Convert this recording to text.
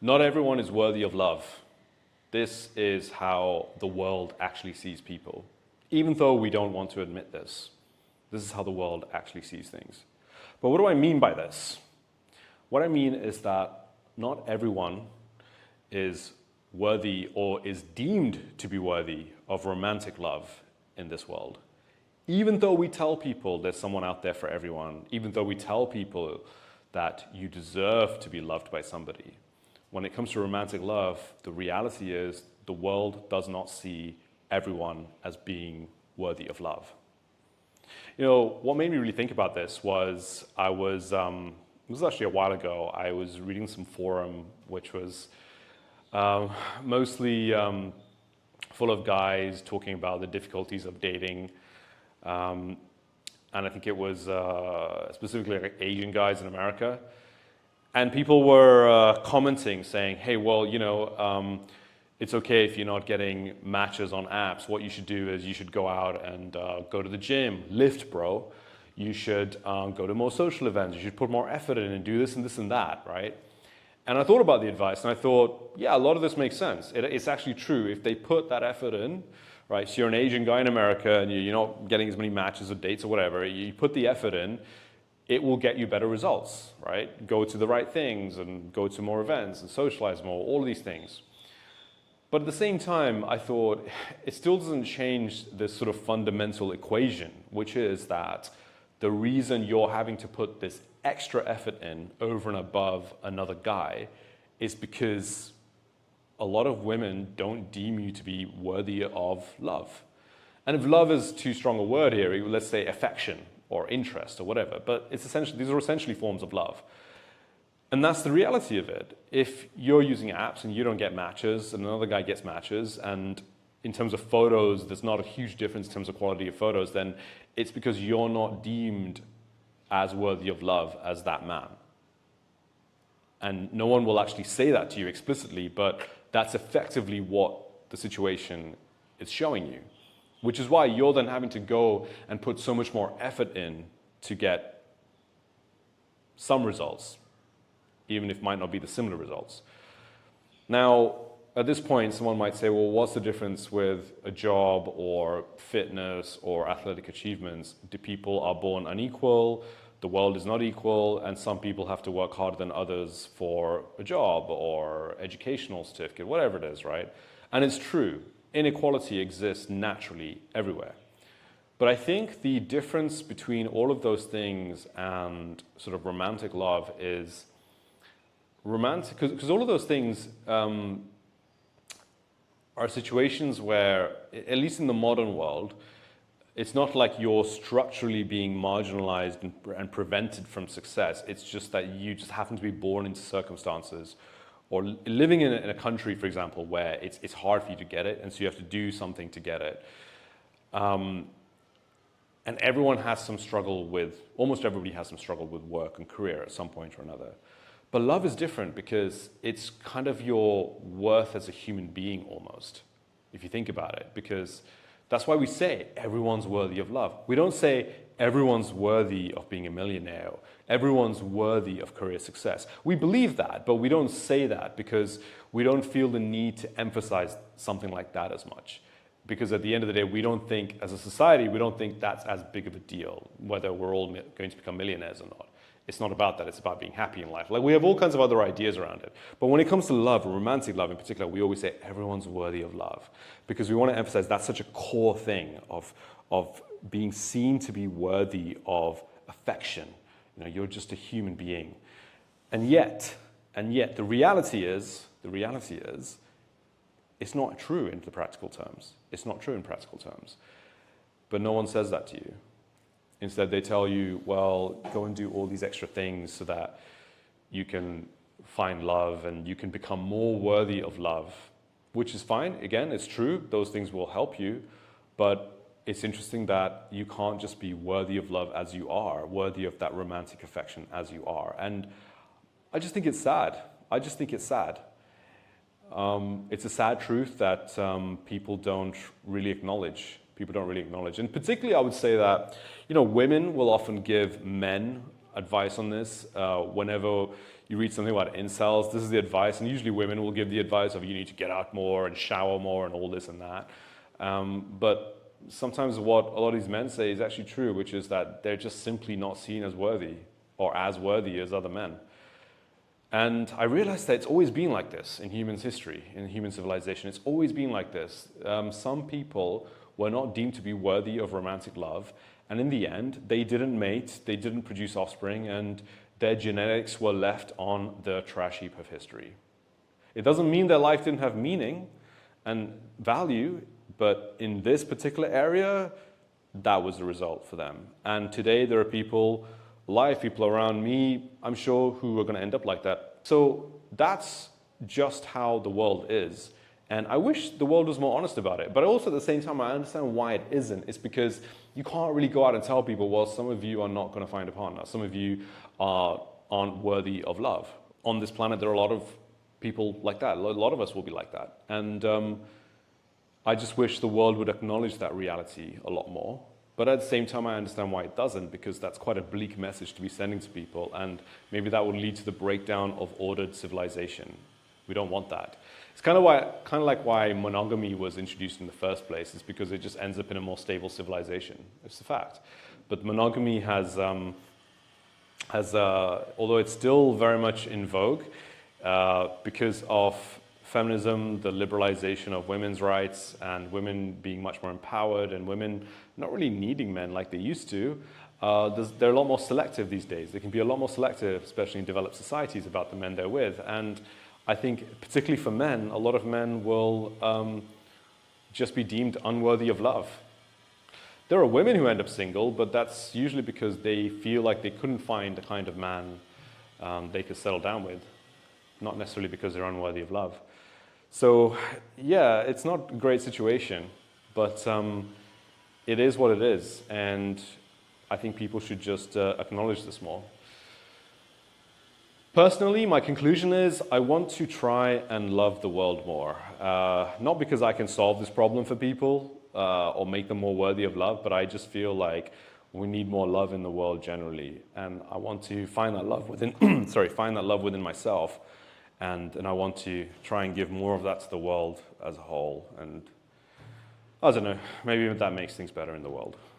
Not everyone is worthy of love. This is how the world actually sees people. Even though we don't want to admit this, this is how the world actually sees things. But what do I mean by this? What I mean is that not everyone is worthy or is deemed to be worthy of romantic love in this world. Even though we tell people there's someone out there for everyone, even though we tell people that you deserve to be loved by somebody, when it comes to romantic love, the reality is the world does not see everyone as being worthy of love. You know, what made me really think about this was it was actually a while ago, I was reading some forum which was mostly full of guys talking about the difficulties of dating. And I think it was specifically like Asian guys in America. And people were commenting saying, hey, well, you know, it's okay if you're not getting matches on apps. What you should do is you should go out and go to the gym, lift, bro. You should go to more social events. You should put more effort in and do this and this and that, right? And I thought about the advice and I thought, yeah, a lot of this makes sense. It's actually true. If they put that effort in, right? So you're an Asian guy in America and you're not getting as many matches or dates or whatever. You put the effort in, it will get you better results, right? Go to the right things and go to more events and socialize more, all of these things. But at the same time, I thought it still doesn't change this sort of fundamental equation, which is that the reason you're having to put this extra effort in over and above another guy is because a lot of women don't deem you to be worthy of love. And if love is too strong a word here, let's say affection or interest or whatever, but these are essentially forms of love. And that's the reality of it. If you're using apps and you don't get matches and another guy gets matches, and in terms of photos, there's not a huge difference in terms of quality of photos, then it's because you're not deemed as worthy of love as that man. And no one will actually say that to you explicitly, but that's effectively what the situation is showing you. Which is why you're then having to go and put so much more effort in to get some results, even if it might not be the similar results. Now, at this point, someone might say, well, what's the difference with a job or fitness or athletic achievements? Do people are born unequal? The world is not equal, and some people have to work harder than others for a job or educational certificate, whatever it is, right? And it's true. Inequality exists naturally everywhere. But I think the difference between all of those things and sort of romantic love is romantic, because all of those things are situations where, at least in the modern world, it's not like you're structurally being marginalized and prevented from success. It's just that you just happen to be born into circumstances or living in a country, for example, where it's hard for you to get it, and so you have to do something to get it. And everyone has some struggle with, almost everybody has some struggle with work and career at some point or another. But love is different because it's kind of your worth as a human being almost, if you think about it, because that's why we say everyone's worthy of love. We don't say everyone's worthy of being a millionaire. Everyone's worthy of career success. We believe that, but we don't say that because we don't feel the need to emphasize something like that as much. Because at the end of the day, we don't think, as a society, we don't think that's as big of a deal, whether we're all going to become millionaires or not. It's not about that, it's about being happy in life. Like, we have all kinds of other ideas around it. But when it comes to love, romantic love in particular, we always say everyone's worthy of love. Because we want to emphasize that's such a core thing of being seen to be worthy of affection. You know, you're just a human being. And yet, the reality is, it's not true in the practical terms. It's not true in practical terms. But no one says that to you. Instead, they tell you, well, go and do all these extra things so that you can find love and you can become more worthy of love, which is fine. Again, it's true. Those things will help you. But it's interesting that you can't just be worthy of love as you are, worthy of that romantic affection as you are. And I just think it's sad. It's a sad truth that people don't really acknowledge. And particularly, I would say that, women will often give men advice on this. Whenever you read something about incels, this is the advice, and usually women will give the advice of you need to get out more and shower more and all this and that. But sometimes what a lot of these men say is actually true, which is that they're just simply not seen as worthy or as worthy as other men. And I realized that it's always been like this in human history, in human civilization. It's always been like this. Some people were not deemed to be worthy of romantic love, and in the end, they didn't mate, they didn't produce offspring, and their genetics were left on the trash heap of history. It doesn't mean their life didn't have meaning and value, but in this particular area, that was the result for them. And today, there are people, live people around me, I'm sure, who are going to end up like that. So that's just how the world is. And I wish the world was more honest about it. But also at the same time, I understand why it isn't. It's because you can't really go out and tell people, well, some of you are not going to find a partner. Some of you aren't worthy of love. On this planet, there are a lot of people like that. A lot of us will be like that. And I just wish the world would acknowledge that reality a lot more. But at the same time, I understand why it doesn't, because that's quite a bleak message to be sending to people, and maybe that will lead to the breakdown of ordered civilization. We don't want that. It's kind of like why monogamy was introduced in the first place, is because it just ends up in a more stable civilization. It's a fact. But monogamy has although it's still very much in vogue, because of feminism, the liberalization of women's rights, and women being much more empowered, and women not really needing men like they used to, they're a lot more selective these days. They can be a lot more selective, especially in developed societies, about the men they're with. And I think, particularly for men, a lot of men will just be deemed unworthy of love. There are women who end up single, but that's usually because they feel like they couldn't find the kind of man they could settle down with, not necessarily because they're unworthy of love. So, yeah, it's not a great situation, but it is what it is, and I think people should just acknowledge this more. Personally, my conclusion is I want to try and love the world more. Not because I can solve this problem for people or make them more worthy of love, but I just feel like we need more love in the world generally, and I want to find that love within, find that love within myself. And I want to try and give more of that to the world as a whole. And I don't know, maybe that makes things better in the world.